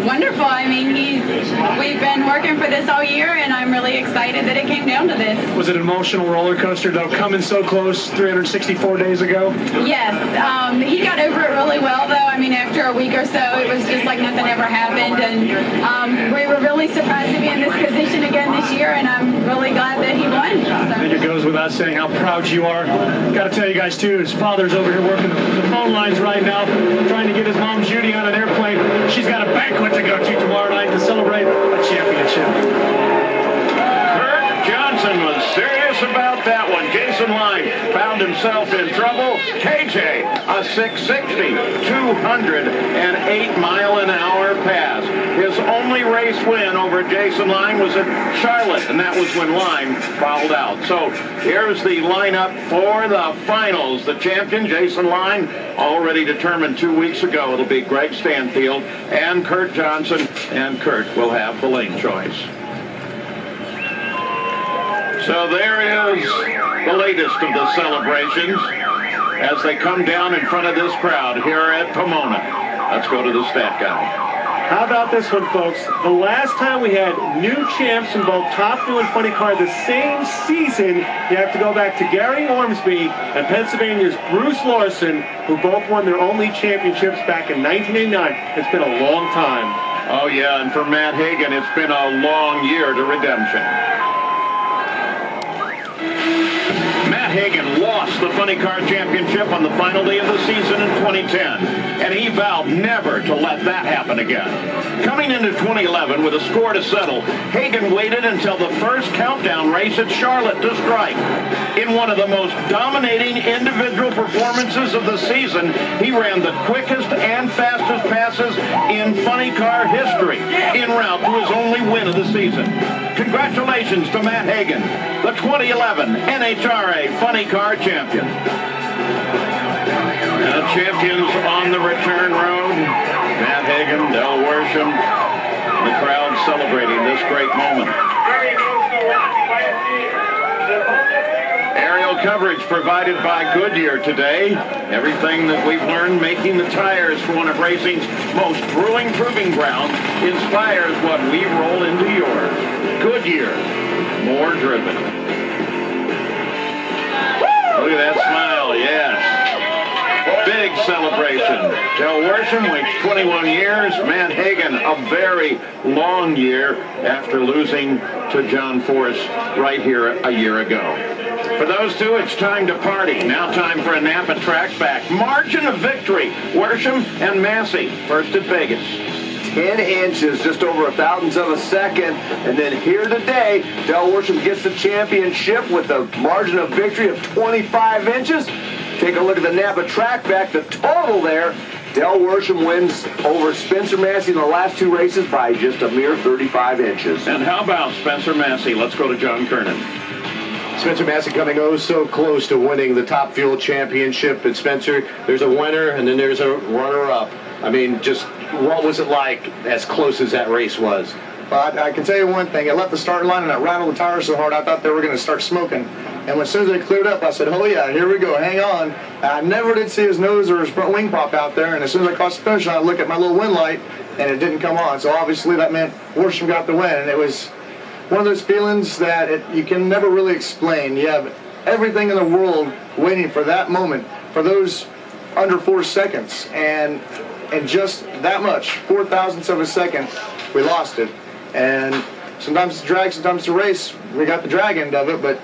wonderful. I mean, we've been working for this all year, and I'm really excited that it came down to this. Was it an emotional roller coaster, though, coming so close 364 days ago? Yes. He got over it really well, though. I mean, after a week or so, it was just like nothing ever happened, and we were really surprised to be in this position again this year, and I'm really glad that he won. So. I think it goes without saying how proud you are. Got to tell you guys, too, his father's over here working the phone lines right now, trying to get his mom, Judy, on an airplane. She's got a banquet to go to tomorrow night to celebrate a championship. Kurt Johnson was serious about that one. Jason Line found himself in trouble. KJ, a 660, 208-mile-an-hour pass. His only race win over Jason Line was at Charlotte, and that was when Line fouled out. So here's the lineup for the finals. The champion, Jason Line, already determined 2 weeks ago. It'll be Greg Stanfield and Kurt Johnson, and Kurt will have the lane choice. So there is the latest of the celebrations as they come down in front of this crowd here at Pomona. Let's go to the stat guy. How about this one, folks? The last time we had new champs in both Top Fuel and Funny Car the same season, you have to go back to Gary Ormsby and Pennsylvania's Bruce Larson, who both won their only championships back in 1989. It's been a long time. Oh, yeah, and for Matt Hagan, it's been a long year to redemption. Matt Hagan lost the Funny Car Championship on the final day of the season in 2010, and he vowed never to let that happen again. Coming into 2011 with a score to settle, Hagan waited until the first countdown race at Charlotte to strike. In one of the most dominating individual performances of the season, he ran the quickest and fastest passes in Funny Car history, en route to his only win of the season. Congratulations to Matt Hagan, the 2011 NHRA Funny Car champion. And the champions on the return road, Matt Hagan, Del Worsham, the crowd celebrating this great moment. Aerial coverage provided by Goodyear today. Everything that we've learned making the tires for one of racing's most grueling proving grounds inspires what we roll into yours. Goodyear, more driven. Look at that smile, yes. Big celebration. Del Worsham waits 21 years. Matt Hagan, a very long year after losing to John Force right here a year ago. For those two, it's time to party. Now time for a Napa track back. Margin of victory, Worsham and Massey, first at Vegas. 10 inches, just over a thousandth of a second. And then here today, Del Worsham gets the championship with a margin of victory of 25 inches. Take a look at the Napa track back. The total there, Del Worsham wins over Spencer Massey in the last two races by just a mere 35 inches. And how about Spencer Massey? Let's go to John Kernan. Spencer Massey coming oh so close to winning the Top Fuel Championship. But Spencer, there's a winner and then there's a runner-up. I mean, just what was it like as close as that race was? Well, I can tell you one thing. I left the starting line and I rattled the tires so hard I thought they were going to start smoking. And as soon as they cleared up, I said, oh yeah, here we go, hang on. And I never did see his nose or his front wing pop out there. And as soon as I crossed the finish line, I looked at my little wind light and it didn't come on. So obviously that meant Worsham got the win. And it was one of those feelings that you can never really explain. You have everything in the world waiting for that moment, for those under 4 seconds. And just that much, 4 thousandths of a second, we lost it. And sometimes it's a drag, sometimes it's a race. We got the drag end of it, but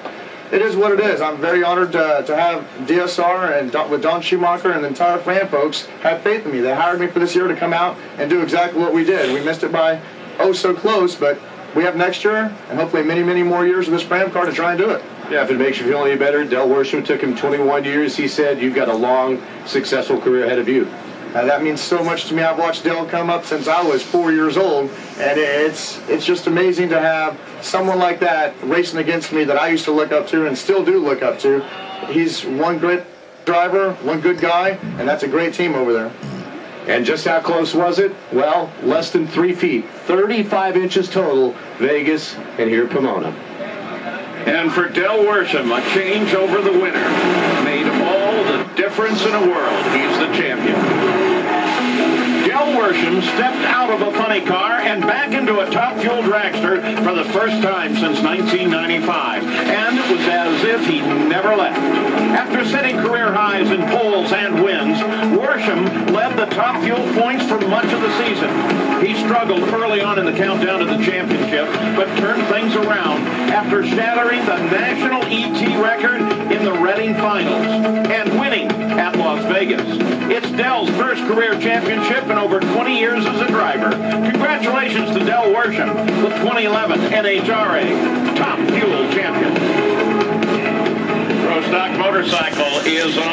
it is what it is. I'm very honored to have DSR and with Don Schumacher and the entire fan folks have faith in me. They hired me for this year to come out and do exactly what we did. We missed it by oh so close, but we have next year and hopefully many, many more years of this Ram car to try and do it. Yeah, if it makes you feel any better, Del Worsham took him 21 years. He said you've got a long, successful career ahead of you. That means so much to me. I've watched Del come up since I was 4 years old, and it's just amazing to have someone like that racing against me that I used to look up to and still do look up to. He's one great driver, one good guy, and that's a great team over there. And just how close was it? Well, less than 3 feet, 35 inches total, Vegas and here at Pomona. And for Del Worsham, a change over the winner made all the difference in the world. He's the champion. Del Worsham Worsham stepped out of a funny car and back into a top fuel dragster for the first time since 1995. And it was as if he never left. After setting career highs in poles and wins, Worsham led the top fuel points for much of the season. He struggled early on in the countdown to the championship, but turned things around after shattering the national ET record in the Reading Finals and winning at Las Vegas. It's Dell's first career championship in over 20 years as a driver. Congratulations to Dell Worsham, the 2011 NHRA Top Fuel Champion. Pro Stock Motorcycle is on.